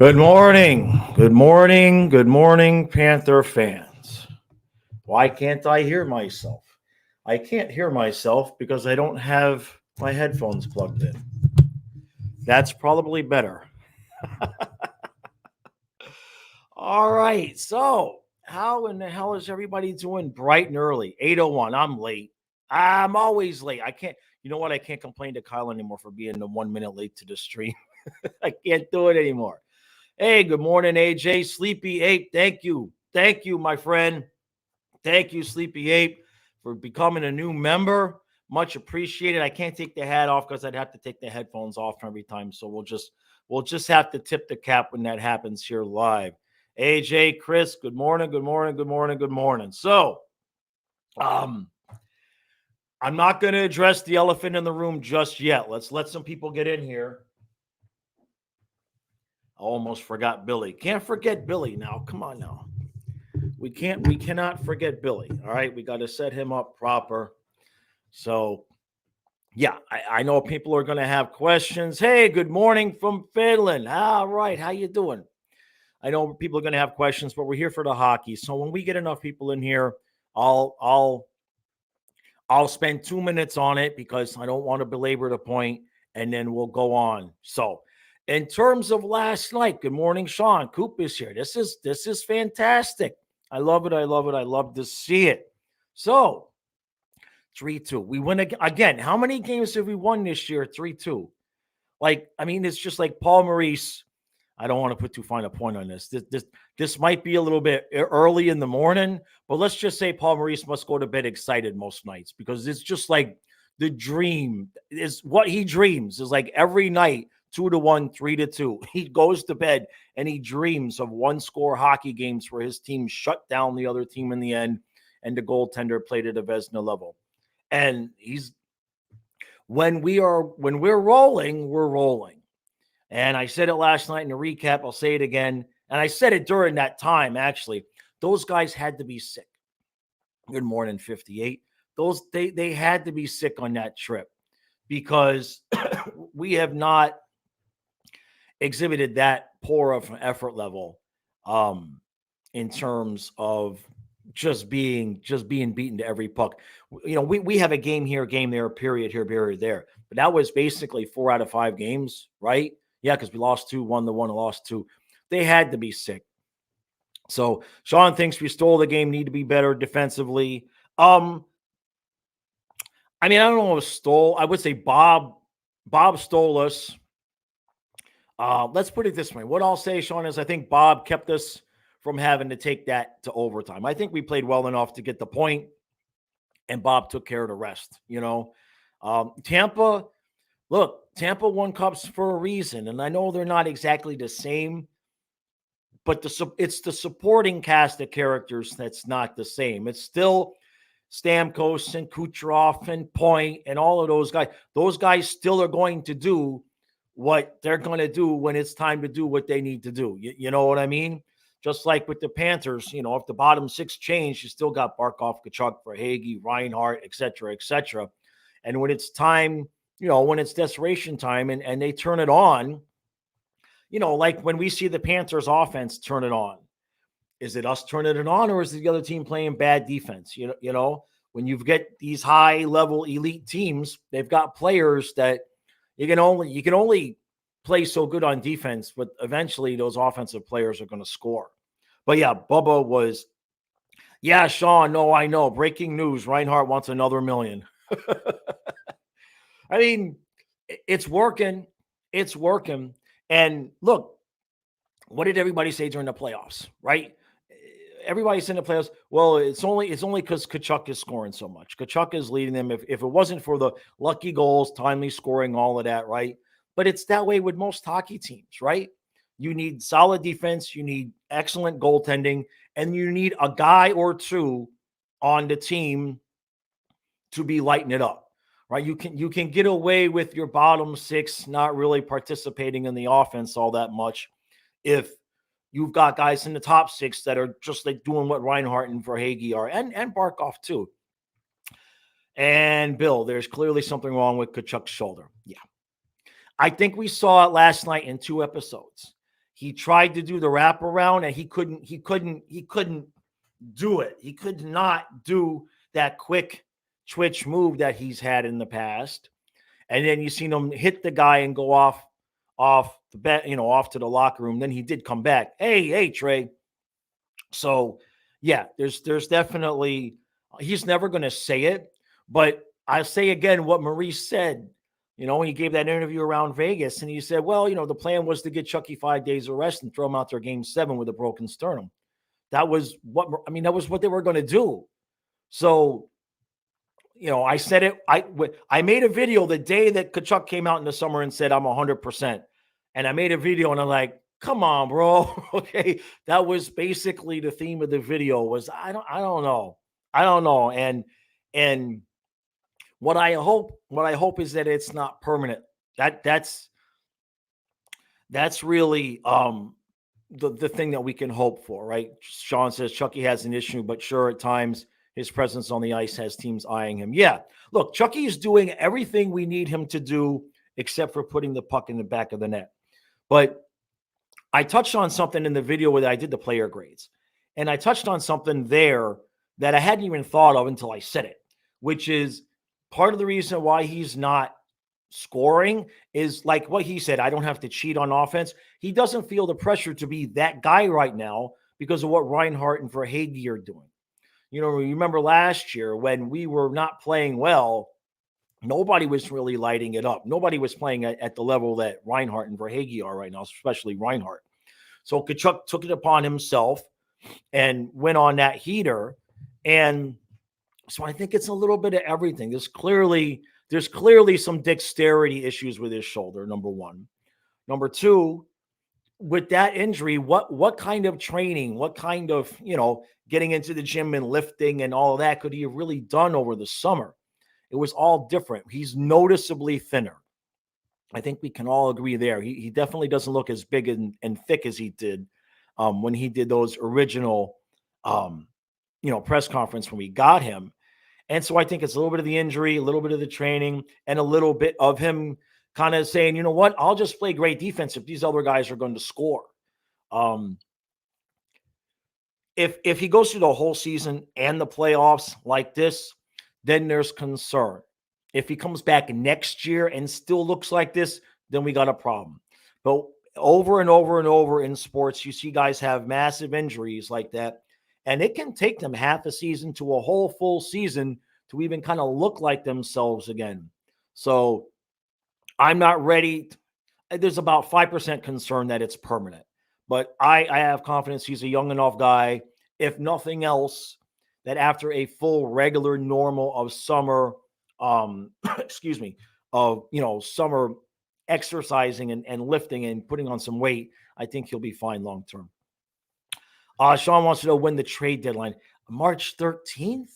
Good morning. Good morning. Good morning, Panther fans. Why can't I hear myself? I can't hear myself because I don't have my headphones plugged in. That's probably better. All right. So, how in the hell is everybody doing bright and early? 8:01. I'm late. I'm always late. I can't, you know what? I can't complain to Kyle anymore for being the 1 minute late to the stream. I can't do it anymore. Hey, good morning, AJ. Sleepy Ape. Thank you. Thank you, my friend. Thank you, Sleepy Ape, for becoming a new member. Much appreciated. I can't take the hat off because I'd have to take the headphones off every time. So we'll just have to tip the cap when that happens here live. AJ, Chris, good morning, good morning, good morning, good morning. So um I'm not going to address the elephant in the room just yet. Let's let some people get in here. I almost forgot Billy. Can't forget Billy now. Come on now. We cannot forget Billy. All right. We got to set him up proper. So yeah, I know people are going to have questions. Hey, good morning from Finland. All right. How you doing? I know people are going to have questions, but we're here for the hockey. So when we get enough people in here, I'll spend 2 minutes on it because I don't want to belabor the point, and then we'll go on. So in terms of last night, good morning, Sean. Coop is here. This is fantastic. I love it. I love it. I love to see it. So 3-2. We win again. How many games have we won this year? 3-2. Like, I mean, it's just like Paul Maurice. I don't want to put too fine a point on this. This might be a little bit early in the morning, but let's just say Paul Maurice must go to bed excited most nights because it's just like the dream is what he dreams is like every night 2-1, 3-2. He goes to bed and he dreams of one score hockey games where his team shut down the other team in the end and the goaltender played at a Vesna level. And he's when we're rolling, we're rolling. And I said it last night in the recap. I'll say it again. And I said it during that time, actually. Those guys had to be sick. Good morning, 58. They had to be sick on that trip because we have not exhibited that poor of an effort level in terms of just being beaten to every puck. You know, we have a game here, game there, period here, period there. But that was basically 4 out of 5 games, right? Yeah, because we lost 2, won the 1, and lost 2. They had to be sick. So Sean thinks we stole the game, need to be better defensively. I mean, I don't know if stole. I would say Bob stole us. Let's put it this way. What I'll say, Sean, is I think Bob kept us from having to take that to overtime. I think we played well enough to get the point, and Bob took care of the rest. You know, Tampa won cups for a reason, and I know they're not exactly the same, but it's the supporting cast of characters that's not the same. It's still Stamkos and Kucherov and Point and all of those guys. Those guys still are going to do what they're going to do when it's time to do what they need to do. You know what I mean? Just like with the Panthers, you know, if the bottom 6 change, you still got Barkov, Tkachuk, Verhaeghe, Reinhart, et cetera, et cetera. And when it's time, you know, when it's desperation time and they turn it on, you know, like when we see the Panthers offense turn it on, is it us turning it on or is it the other team playing bad defense? You know, when you get these high level elite teams, they've got players that you can only play so good on defense, but eventually those offensive players are going to score. But yeah, Bubba was, yeah, Sean, no, I know. Breaking news, Reinhart wants another $1 million. I mean, it's working. It's working. And look, what did everybody say during the playoffs, right? Everybody's in the playoffs. Well, it's only because Tkachuk is scoring so much. Tkachuk is leading them. If it wasn't for the lucky goals, timely scoring, all of that, right? But it's that way with most hockey teams, right? You need solid defense, you need excellent goaltending, and you need a guy or two on the team to be lighting it up, right? You can get away with your bottom 6 not really participating in the offense all that much if you've got guys in the top 6 that are just like doing what Reinhart and Verhaeghe are, and Barkov too. And Bill, there's clearly something wrong with Tkachuk's shoulder. Yeah. I think we saw it last night in 2 episodes. He tried to do the wraparound and he couldn't do it. He could not do that quick twitch move that he's had in the past. And then you seen him hit the guy and go off the bet, off to the locker room. Then he did come back. Hey, Trey. So yeah, there's definitely, he's never going to say it, but I say again what Maurice said. When he gave that interview around Vegas, and he said, well, the plan was to get Chucky 5 days of rest and throw him out there game 7 with a broken sternum. That was what they were going to do. So, I said it. I made a video the day that Tkachuk came out in the summer and said, I'm 100%. And I made a video and I'm like, come on, bro. Okay. That was basically the theme of the video was, I don't know. And what I hope is that it's not permanent. That's really the thing that we can hope for, right? Sean says Chucky has an issue, but sure, at times his presence on the ice has teams eyeing him. Yeah, look, Chucky is doing everything we need him to do except for putting the puck in the back of the net. But I touched on something in the video where I did the player grades, and I touched on something there that I hadn't even thought of until I said it, which is part of the reason why he's not scoring is like what he said, I don't have to cheat on offense. He doesn't feel the pressure to be that guy right now because of what Reinhart and Verhaeghe are doing. Remember last year when we were not playing well, nobody was really lighting it up. Nobody was playing at the level that Reinhart and Verhaeghe are right now, especially Reinhart. So Tkachuk took it upon himself and went on that heater. And so I think it's a little bit of everything. There's clearly some dexterity issues with his shoulder, number one. Number two, with that injury, what kind of training, what kind of, getting into the gym and lifting and all of that could he have really done over the summer? It was all different. He's noticeably thinner. I think we can all agree there. He definitely doesn't look as big and thick as he did when he did those original, press conference when we got him. And so I think it's a little bit of the injury, a little bit of the training, and a little bit of him kind of saying, you know what, I'll just play great defense if these other guys are going to score. If he goes through the whole season and the playoffs like this, then there's concern. If he comes back next year and still looks like this, then we got a problem. But over and over and over in sports, you see guys have massive injuries like that. And it can take them half a season to a whole full season to even kind of look like themselves again. So I'm not ready. There's about 5% concern that it's permanent. But I have confidence he's a young enough guy, if nothing else, that after a full regular normal of summer, summer exercising and lifting and putting on some weight, I think he'll be fine long term. Sean wants to know when the trade deadline. March 13th?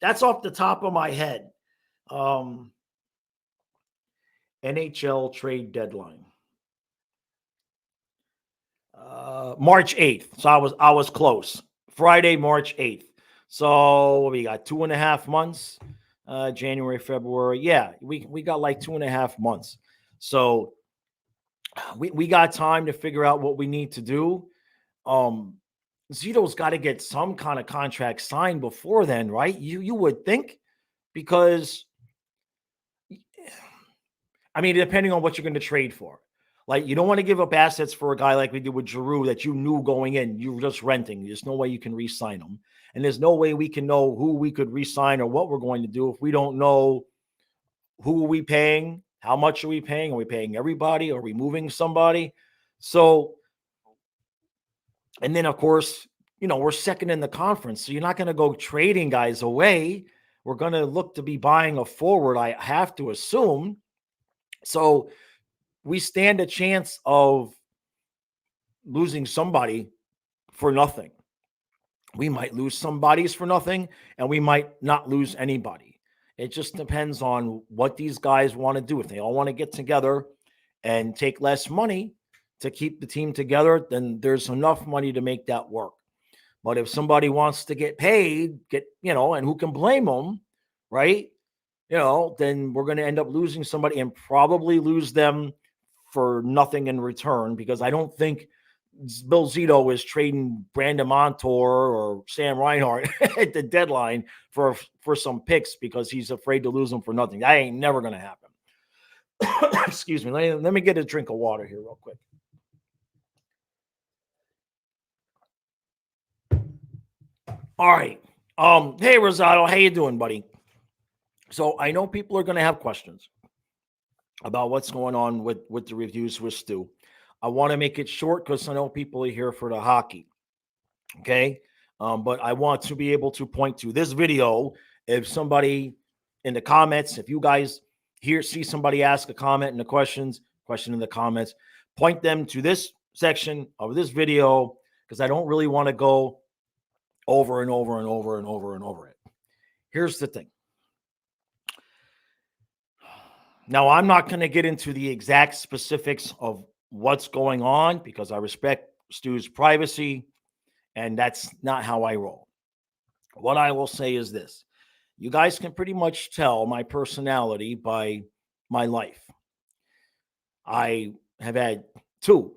That's off the top of my head. NHL trade deadline. March 8th. So I was close. Friday, March 8th. So we got 2.5 months. January, February. Yeah, we got like 2.5 months. So we got time to figure out what we need to do. Zito's got to get some kind of contract signed before then, right? You would think, because depending on what you're going to trade for. Like, you don't want to give up assets for a guy like we did with Giroux that you knew going in, you were just renting. There's no way you can re-sign him. And there's no way we can know who we could re-sign or what we're going to do if we don't know who are we paying, how much are we paying, are we paying everybody, are we moving somebody? So, and then, of course, we're second in the conference, so you're not going to go trading guys away. We're going to look to be buying a forward, I have to assume. So we stand a chance of losing somebody for nothing. We might lose some bodies for nothing, and we might not lose anybody. It just depends on what these guys want to do. If they all want to get together and take less money to keep the team together, then there's enough money to make that work. But if somebody wants to get paid, and who can blame them, right? Then we're going to end up losing somebody and probably lose them for nothing in return, because I don't think Bill Zito is trading Brandon Montour or Sam Reinhart at the deadline for some picks because he's afraid to lose them for nothing. That ain't never going to happen. Excuse me. Let me get a drink of water here real quick. All right. Hey, Rosado, how you doing, buddy? So I know people are going to have questions about what's going on with the reviews with Stu. I want to make it short because I know people are here for the hockey. Okay. But I want to be able to point to this video. If somebody in the comments, if you guys see somebody ask a comment in the question in the comments, point them to this section of this video, because I don't really want to go over and over and over and over and over it. Here's the thing. Now, I'm not going to get into the exact specifics of what's going on because I respect Stu's privacy, and that's not how I roll. What I will say is this. You guys can pretty much tell my personality by my life. I have had 2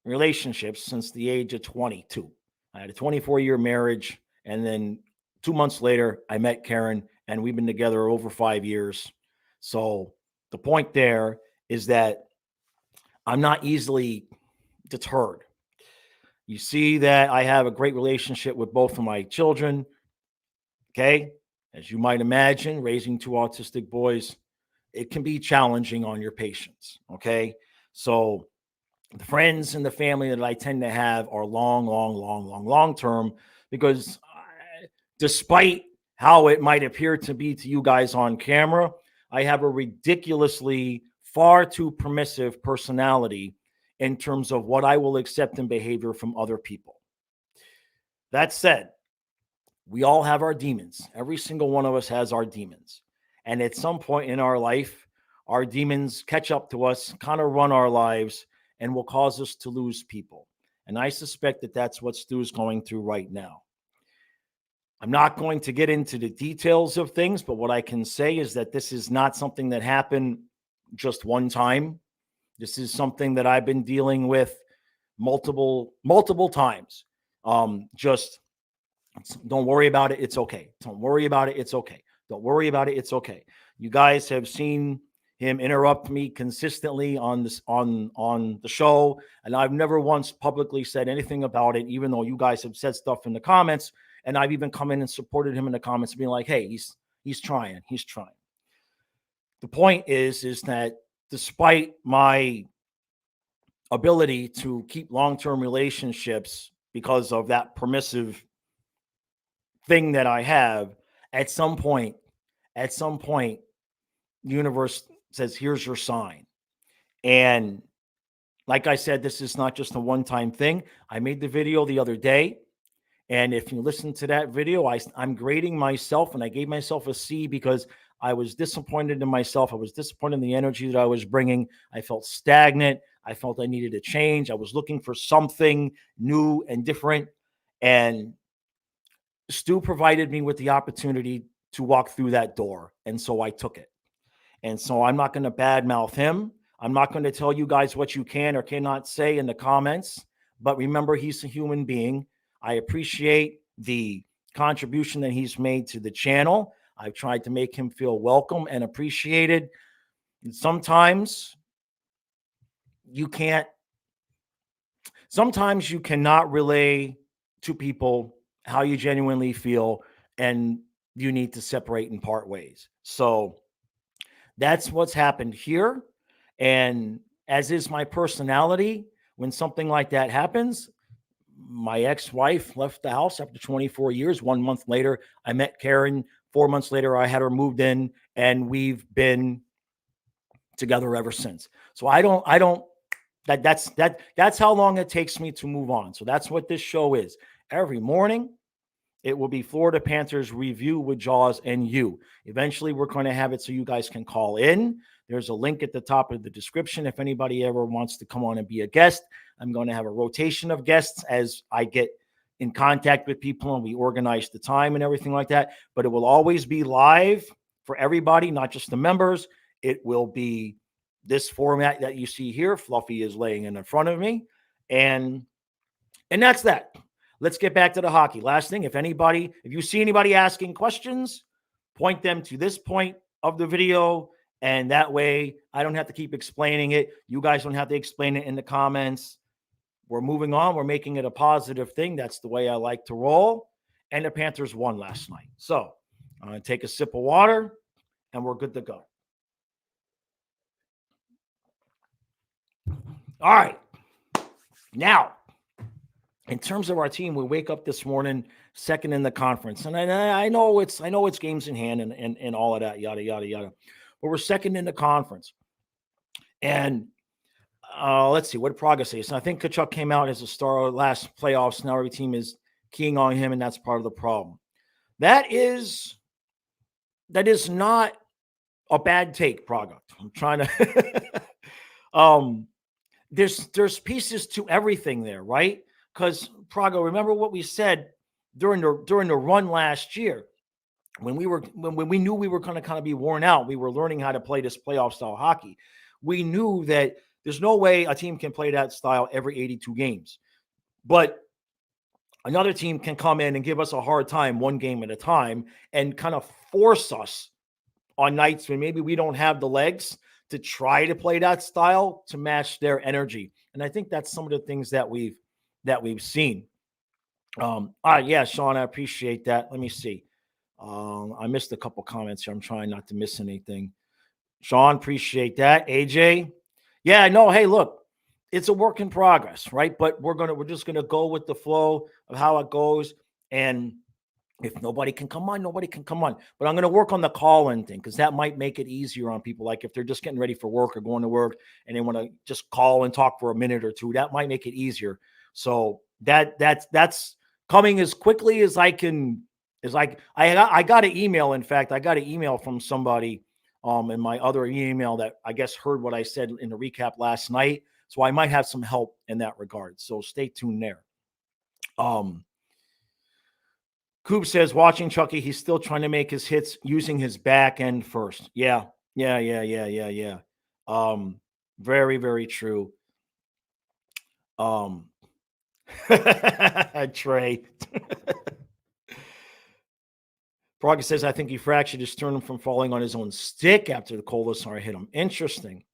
relationships since the age of 22. I had a 24-year marriage, and then 2 months later, I met Karen, and we've been together over 5 years. So the point there is that I'm not easily deterred. You see that I have a great relationship with both of my children. Okay. As you might imagine, raising 2 autistic boys, it can be challenging on your patience. Okay. So the friends and the family that I tend to have are long term, because despite how it might appear to be to you guys on camera, I have a ridiculously far too permissive personality in terms of what I will accept in behavior from other people. That said, we all have our demons. Every single one of us has our demons. And at some point in our life, our demons catch up to us, kind of run our lives, and will cause us to lose people. And I suspect that that's what Stu is going through right now. I'm not going to get into the details of things, but what I can say is that this is not something that happened just one time. This is something that I've been dealing with multiple times. Just don't worry about it. It's okay. Don't worry about it. It's okay. Don't worry about it. It's okay. You guys have seen him interrupt me consistently on this on the show, and I've never once publicly said anything about it, even though you guys have said stuff in the comments, and I've even come in and supported him in the comments, being like, "Hey, he's trying. He's trying." The point is that despite my ability to keep long-term relationships because of that permissive thing that I have, at some point, the universe says, here's your sign. And like I said, this is not just a one-time thing. I made the video the other day, and if you listen to that video, I'm grading myself, and I gave myself a C because I was disappointed in myself. I was disappointed in the energy that I was bringing. I felt stagnant. I felt I needed a change. I was looking for something new and different. And Stu provided me with the opportunity to walk through that door. And so I took it. And so I'm not going to badmouth him. I'm not going to tell you guys what you can or cannot say in the comments. But remember, he's a human being. I appreciate the contribution that he's made to the channel. I've tried to make him feel welcome and appreciated. And sometimes you cannot relay to people how you genuinely feel, and you need to separate and part ways. So that's what's happened here. And as is my personality, when something like that happens, my ex-wife left the house after 24 years. 1 month later, I met Karen. 4 months later, I had her moved in, and we've been together ever since. So that's how long it takes me to move on. So that's what this show is. Every morning, it will be Florida Panthers review with Jaws and you. Eventually, we're going to have it so you guys can call in. There's a link at the top of the description if anybody ever wants to come on and be a guest. I'm going to have a rotation of guests as I get in contact with people and we organize the time and everything like that. But it will always be live for everybody, not just the members. It will be this format that you see here. Fluffy is laying in front of me. And that's that. Let's get back to the hockey. Last thing, if you see anybody asking questions, point them to this point of the video. And that way I don't have to keep explaining it. You guys don't have to explain it in the comments. We're moving on. We're making it a positive thing. That's the way I like to roll. And the Panthers won last night. So I'm going to take a sip of water and we're good to go. All right. Now, in terms of our team, we wake up this morning second in the conference. And I know it's games in hand and all of that, yada, yada, yada. But we're second in the conference. And let's see, what did Praga say? So I think Tkachuk came out as a star last playoffs. Now every team is keying on him, and that's part of the problem. That is not a bad take, Praga. I'm trying to there's pieces to everything there, right? Because Praga, remember what we said during the run last year when we knew we were going to kind of be worn out. We were learning how to play this playoff style hockey. We knew that there's no way a team can play that style every 82 games, but another team can come in and give us a hard time one game at a time and kind of force us on nights when maybe we don't have the legs to try to play that style to match their energy. And I think that's some of the things that we've seen. Yeah, Sean, I appreciate that. Let me see. I missed a couple comments here. I'm trying not to miss anything. Sean, appreciate that. AJ. Yeah, no, hey, look, it's a work in progress, right? But we're just gonna go with the flow of how it goes. And if nobody can come on, nobody can come on. But I'm going to work on the call-in thing because that might make it easier on people. Like if they're just getting ready for work or going to work and they want to just call and talk for a minute or two, that might make it easier. So that's coming as quickly as I can. I got an email. In fact, I got an email from somebody in my other email that I guess heard what I said in the recap last night. So I might have some help in that regard. So stay tuned there. Coop says, watching Chucky, he's still trying to make his hits using his back end first. Yeah. Very, very true. Trey. Praga says, I think he fractured his sternum from falling on his own stick after the Colasar hit him. Interesting.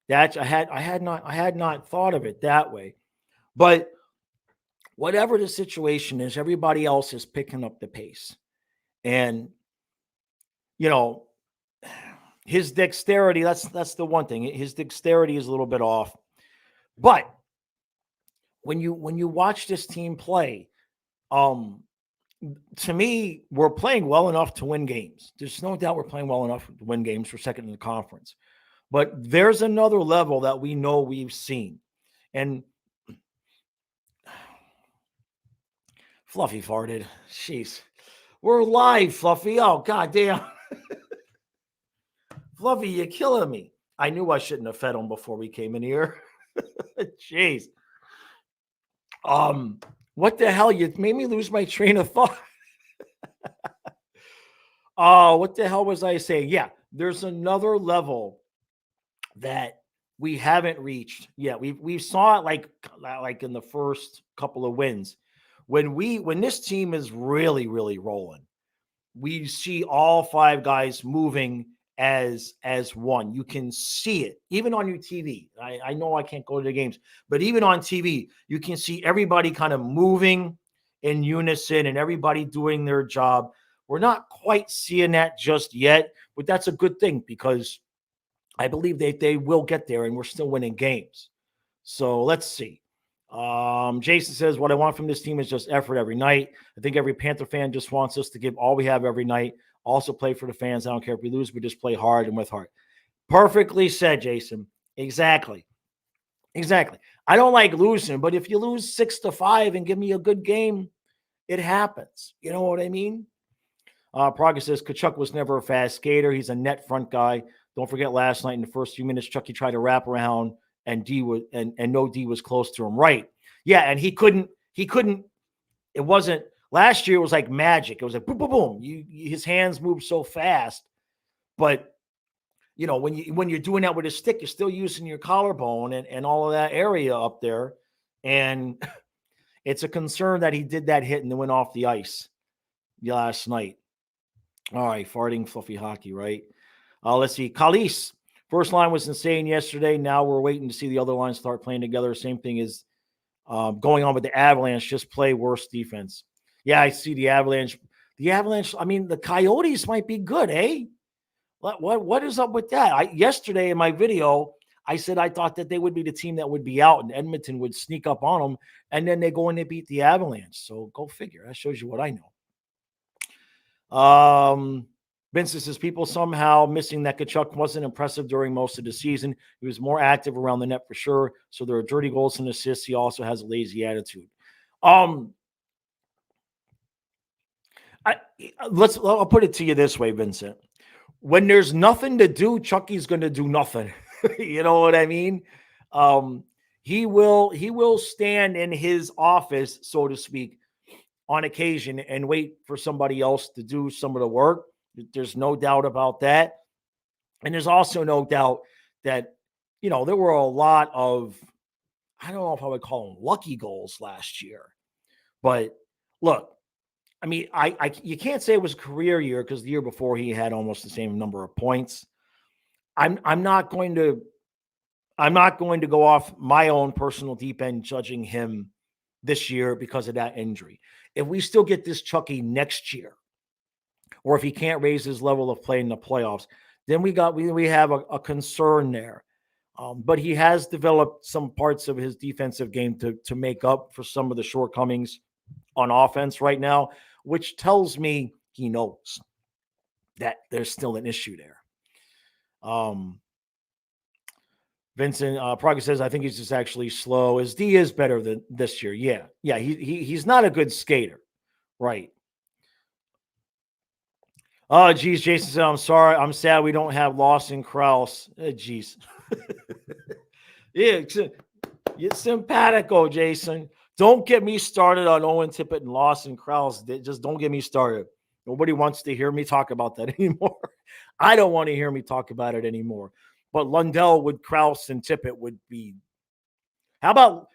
That I had not thought of it that way. But whatever the situation is, everybody else is picking up the pace. And, you know, his dexterity, that's the one thing. His dexterity is a little bit off. But when you watch this team play, to me, we're playing well enough to win games. There's no doubt we're playing well enough to win games for second in the conference. But there's another level that we know we've seen. And Fluffy farted. Jeez. We're live, Fluffy. Oh, goddamn. Fluffy, you're killing me. I knew I shouldn't have fed him before we came in here. Jeez. What the hell? You made me lose my train of thought. Oh, what the hell was I saying? Yeah, there's another level that we haven't reached yet. We saw it like in the first couple of wins. When this team is really, really rolling, we see all five guys moving as one. You can see it even on your TV. I know I can't go to the games, but even on TV, you can see everybody kind of moving in unison and everybody doing their job. We're not quite seeing that just yet, but that's a good thing because I believe they will get there and we're still winning games. So let's see. Jason says, what I want from this team is just effort every night. I think every Panther fan just wants us to give all we have every night. Also play for the fans. I don't care if we lose, we just play hard and with heart. Perfectly said, Jason. Exactly. I don't like losing, but if you lose 6-5 and give me a good game, it happens. You know what I mean? Praga says, Tkachuk was never a fast skater. He's a net front guy. Don't forget last night in the first few minutes, Chucky tried to wrap around and D was and no D was close to him. Right. Yeah. And he couldn't, it wasn't last year. It was like magic. It was like boom, boom, boom. His hands moved so fast, but when you're doing that with a stick, you're still using your collarbone and all of that area up there. And it's a concern that he did that hit and then went off the ice last night. All right, farting fluffy hockey, right? Let's see. Kalis, first line was insane yesterday. Now we're waiting to see the other lines start playing together. Same thing is going on with the Avalanche. Just play worse defense. Yeah, I see the Avalanche. The Avalanche, I mean, the Coyotes might be good, eh? What is up with that? Yesterday in my video, I said I thought that they would be the team that would be out and Edmonton would sneak up on them, and then they go and they beat the Avalanche. So go figure. That shows you what I know. Vincent says people somehow missing that Tkachuk wasn't impressive during most of the season. He was more active around the net for sure. So there are dirty goals and assists. He also has a lazy attitude. I'll put it to you this way, Vincent. When there's nothing to do, Chucky's going to do nothing. You know what I mean? He will stand in his office, so to speak, on occasion and wait for somebody else to do some of the work. There's no doubt about that. And there's also no doubt that, there were a lot of, I don't know if I would call them lucky goals last year. But look, I mean, you can't say it was a career year because the year before he had almost the same number of points. I'm not going to go off my own personal deep end judging him this year because of that injury. If we still get this Chucky next year, or if he can't raise his level of play in the playoffs, then we have a concern there. But he has developed some parts of his defensive game to make up for some of the shortcomings on offense right now, which tells me he knows that there's still an issue there. Vincent Praga says, I think he's just actually slow. His D is better than this year. Yeah. He's not a good skater. Right. Oh, geez. Jason said, I'm sorry. I'm sad we don't have Lawson Krause. Geez. Yeah. It's simpatico, Jason. Don't get me started on Owen Tippett and Lawson Krause. Just don't get me started. Nobody wants to hear me talk about that anymore. I don't want to hear me talk about it anymore. But Lundell with Krause and Tippett would be. How about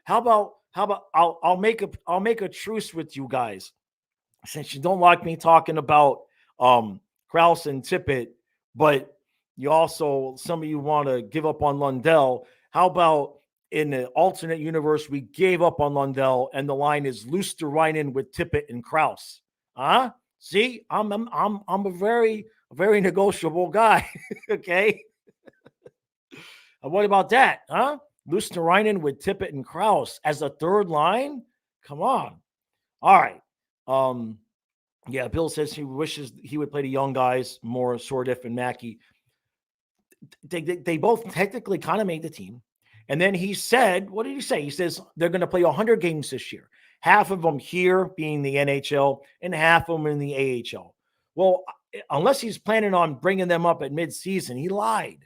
I'll make a truce with you guys, since you don't like me talking about Krause and Tippett, but you also, some of you want to give up on Lundell. How about in the alternate universe, we gave up on Lundell and the line is Luosterainen with Tippett and Krause? Huh? See, I'm a very negotiable guy. Okay. What about that? Huh? Luosterainen with Tippett and Krause as a third line? Come on. All right. Yeah, Bill says he wishes he would play the young guys more, Sordiff and Mackey. They both technically kind of made the team. And then he said, what did he say? He says they're going to play 100 games this year. Half of them here being the NHL and half of them in the AHL. Well, unless he's planning on bringing them up at midseason, he lied.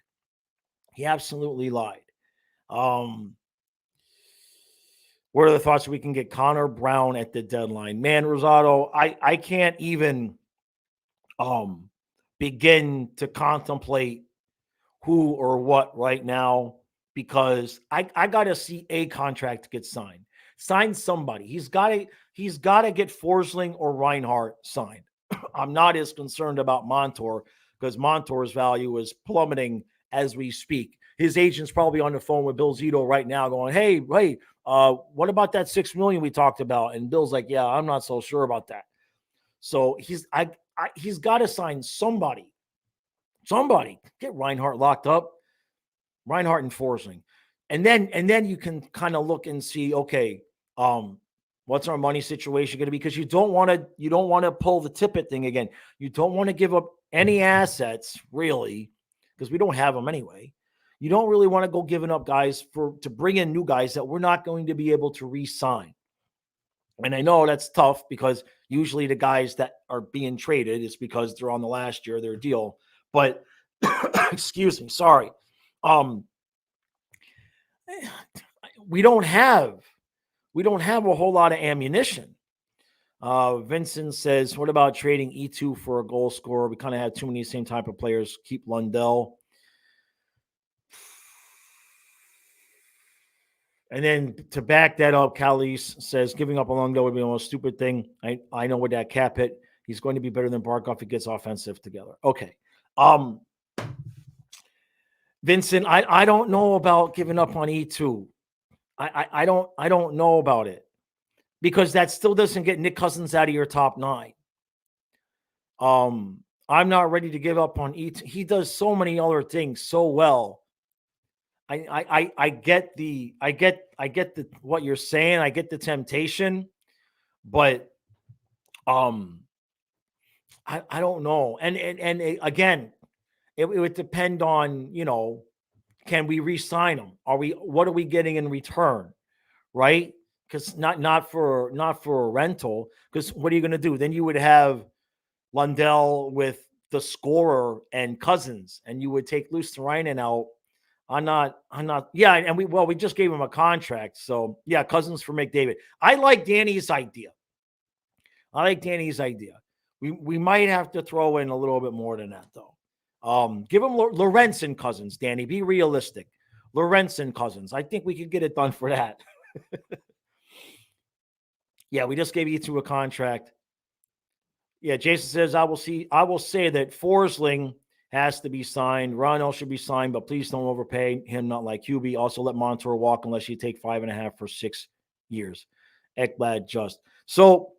He absolutely lied. What are the thoughts we can get Connor Brown at the deadline? Man, Rosado, I can't even begin to contemplate who or what right now, because I got to see a contract get signed. Sign somebody. He's got to get Forsling or Reinhart signed. I'm not as concerned about Montour because Montour's value is plummeting as we speak. His agent's probably on the phone with Bill Zito right now going, hey, what about that $6 million we talked about? And Bill's like, yeah, I'm not so sure about that. So he's got to sign somebody. Somebody. Get Reinhart locked up. Reinhart and Forsling. And then you can kind of look and see, okay, what's our money situation going to be? Because you don't want to pull the Tippett thing again. You don't want to give up any assets, really, because we don't have them anyway. You don't really want to go giving up guys to bring in new guys that we're not going to be able to re-sign. And I know that's tough because usually the guys that are being traded is because they're on the last year of their deal. But excuse me, sorry. We don't have a whole lot of ammunition. Vincent says, what about trading E2 for a goal scorer? We kind of have too many same type of players. Keep Lundell. And then to back that up, Calise says giving up on Lundell would be the most stupid thing. I know with that cap hit, he's going to be better than Barkov if he gets offensive together. Okay. Vincent, I don't know about giving up on E2. I don't know about it, because that still doesn't get Nick Cousins out of your top 9. I'm not ready to give up on E2. He does so many other things so well. I get the what you're saying. I get the temptation, but I don't know. And again, it would depend on, can we re-sign him? What are we getting in return? Right? Because not for a rental. Because what are you going to do? Then you would have Lundell with the scorer and Cousins, and you would take Luosterainen out. I'm not. Yeah, and we just gave him a contract, so yeah, Cousins for McDavid. I like Danny's idea. We might have to throw in a little bit more than that, though. Give him Lorentz and Cousins, Danny. Be realistic. Lorentz and Cousins. I think we could get it done for that. Yeah, we just gave E2 a contract. Yeah, Jason says, I will say that Forsling has to be signed. Ronell should be signed, but please don't overpay him, not like Hubie. Also let Montour walk unless you take 5.5 for 6 years. Ekblad just. So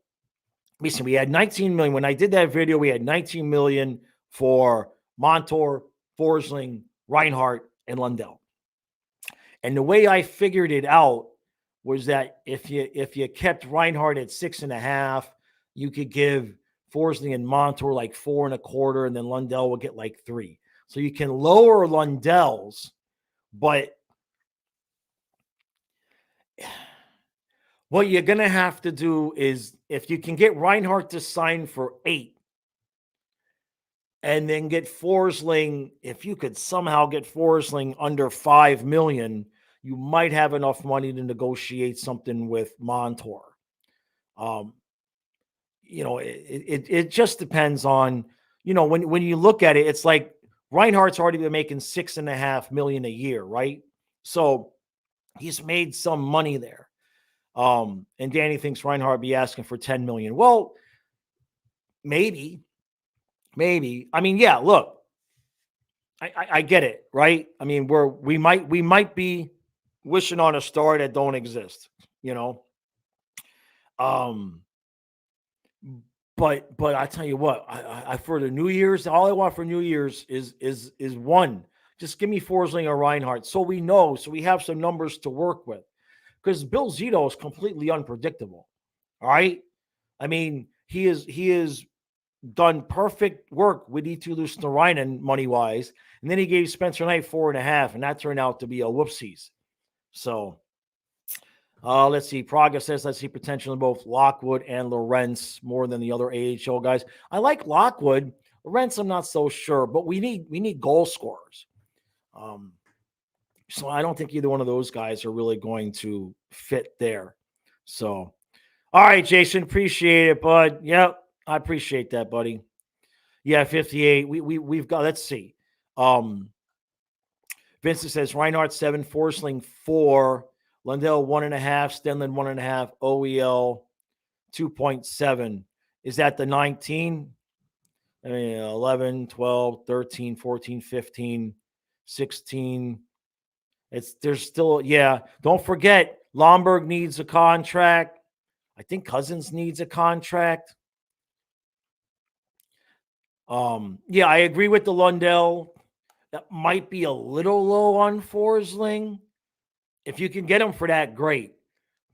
listen, we had 19 million. When I did that video, we had 19 million for Montour, Forsling, Reinhart, and Lundell. And the way I figured it out was that if you kept Reinhart at 6.5, you could give Forsling and Montour like 4.25, and then Lundell will get like 3. So you can lower Lundell's, but what you're going to have to do is, if you can get Reinhart to sign for 8 and then get Forsling, if you could somehow get Forsling under 5 million, you might have enough money to negotiate something with Montour. It just depends on, when you look at it, it's like Reinhardt's already been making $6.5 million a year, right? So he's made some money there. And Danny thinks Reinhardt be asking for 10 million. Well, maybe. I mean, yeah, look, I get it, right? I mean, we might be wishing on a star that don't exist, But I tell you what, I for the New Year's, all I want for New Year's is one. Just give me Forsling or Reinhardt, so we know, so we have some numbers to work with. Because Bill Zito is completely unpredictable. All right, I mean, he is done perfect work with E2 Luosterainen money wise, and then he gave Spencer Knight 4.5, and that turned out to be a whoopsies. So. Let's see. Praga says, let's see potential in both Lockwood and Lorentz more than the other AHL guys. I like Lockwood. Lorentz, I'm not so sure, but we need goal scorers. So I don't think either one of those guys are really going to fit there. So, all right, Jason, appreciate it, bud. Yep, I appreciate that, buddy. Yeah, 58. We've got, let's see. Vincent says Reinhardt 7, Forsling 4. Lundell 1.5, Stenlund 1.5, OEL 2.7. Is that the 19? 11, 12, 13, 14, 15, 16. There's still, yeah. Don't forget, Lomberg needs a contract. I think Cousins needs a contract. Yeah, I agree with the Lundell. That might be a little low on Forsling. If you can get him for that, great.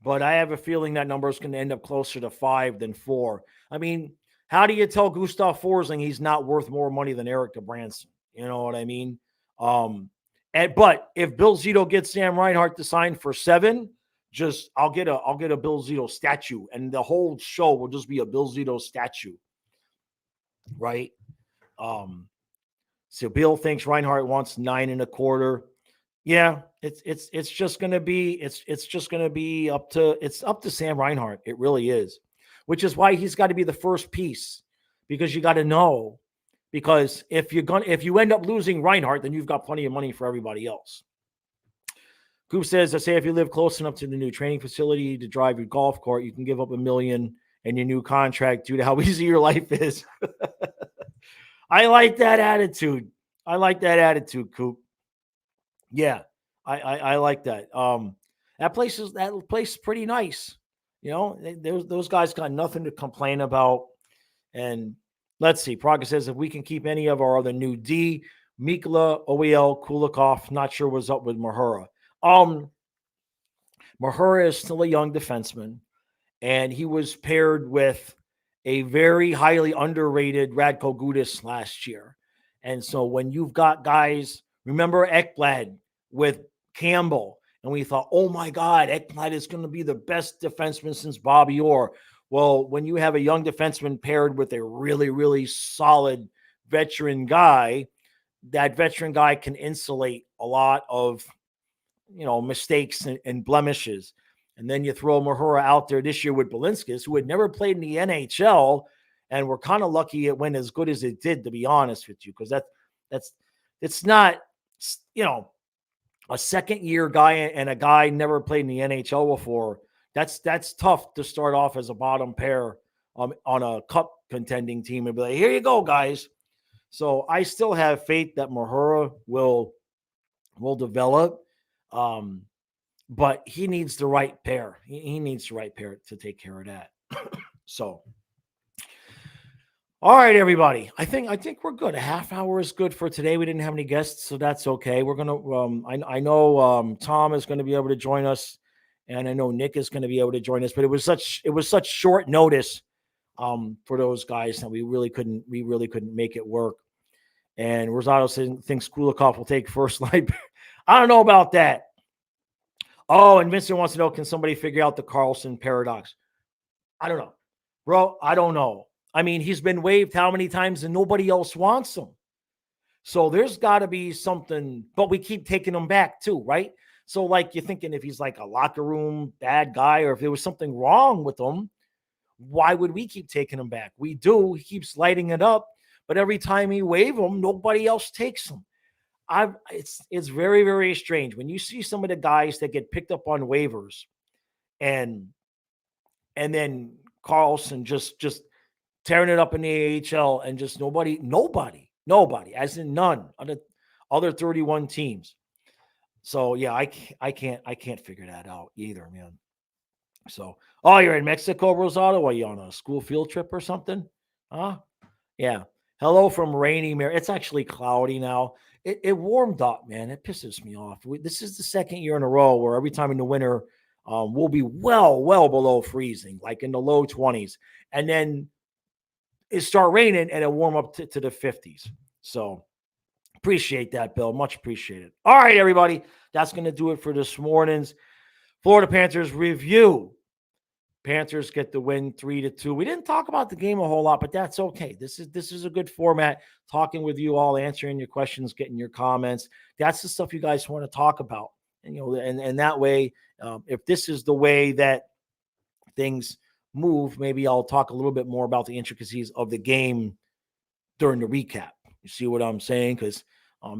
But I have a feeling that number is going to end up closer to 5 than 4. I mean, how do you tell Gustav Forsling he's not worth more money than Eric DeBranson? You know what I mean? But if Bill Zito gets Sam Reinhart to sign for 7, I'll get a Bill Zito statue, and the whole show will just be a Bill Zito statue, right? So Bill thinks Reinhart wants 9.25. Yeah, it's just going to be up to Sam Reinhart. It really is, which is why he's got to be the first piece, because you got to know, because if you end up losing Reinhart, then you've got plenty of money for everybody else. Coop says, I say if you live close enough to the new training facility to drive your golf cart, you can give up $1 million and your new contract due to how easy your life is. I like that attitude. I like that attitude, Coop. Yeah, I like that. That place is pretty nice. You know, those guys got nothing to complain about. And let's see. Praga says if we can keep any of our other new D, Mikla, OEL, Kulikov, not sure what's up with Mahura. Mahura is still a young defenseman, and he was paired with a very highly underrated Radko Gudas last year. And so when you've got guys, remember Ekblad with Campbell, and we thought, oh my God, Ekblad is going to be the best defenseman since Bobby Orr. Well, when you have a young defenseman paired with a really, really solid veteran guy, that veteran guy can insulate a lot of, mistakes and blemishes. And then you throw Mahura out there this year with Balinskis, who had never played in the NHL, and we're kind of lucky it went as good as it did, to be honest with you, because it's not, a second-year guy and a guy never played in the NHL before. That's tough to start off as a bottom pair on a cup contending team and be like, here you go, guys. So I still have faith that Mahura will develop. But he needs the right pair. He needs the right pair to take care of that. So, all right, everybody. I think we're good. A half hour is good for today. We didn't have any guests, so that's okay. We're gonna. I know Tom is going to be able to join us, and I know Nick is going to be able to join us. But it was such short notice for those guys that we really couldn't make it work. And Rosado thinks Kulikov will take first line. I don't know about that. Oh, and Vincent wants to know, can somebody figure out the Carlson paradox? I don't know. Bro, I don't know. I mean, he's been waived how many times and nobody else wants him. So there's got to be something, but we keep taking him back too, right? So like you're thinking if he's like a locker room bad guy or if there was something wrong with him, why would we keep taking him back? We do. He keeps lighting it up, but every time we waive him, nobody else takes him. It's very, very strange when you see some of the guys that get picked up on waivers and then Carlson just tearing it up in the AHL and just nobody, as in none of the other 31 teams. So yeah, I can't figure that out either, man. So, oh, you're in Mexico, Rosado? Are you on a school field trip or something? Huh? Yeah. Hello from rainy Mary. It's actually cloudy now. It warmed up, man. It pisses me off. This is the second year in a row where every time in the winter, we'll be well below freezing, like in the low 20s. And then it start raining and it warm up to the 50s. So appreciate that, Bill. Much appreciated. All right, everybody. That's going to do it for this morning's Florida Panthers review. Panthers get the win 3-2. We didn't talk about the game a whole lot, but that's okay. This is a good format, talking with you all, answering your questions, getting your comments. That's the stuff you guys want to talk about. And, and that way, if this is the way that things move, maybe I'll talk a little bit more about the intricacies of the game during the recap. You see what I'm saying? Because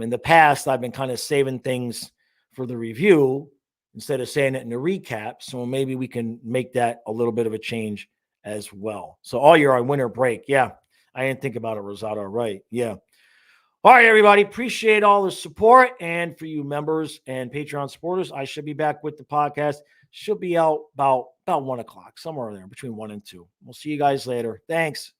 in the past, I've been kind of saving things for the review instead of saying it in the recap. So maybe we can make that a little bit of a change as well. So you're on winter break. Yeah. I didn't think about it, Rosado. Right. Yeah. All right, everybody. Appreciate all the support. And for you members and Patreon supporters, I should be back with the podcast. Should be out about 1 o'clock, somewhere there between 1 and 2. We'll see you guys later. Thanks.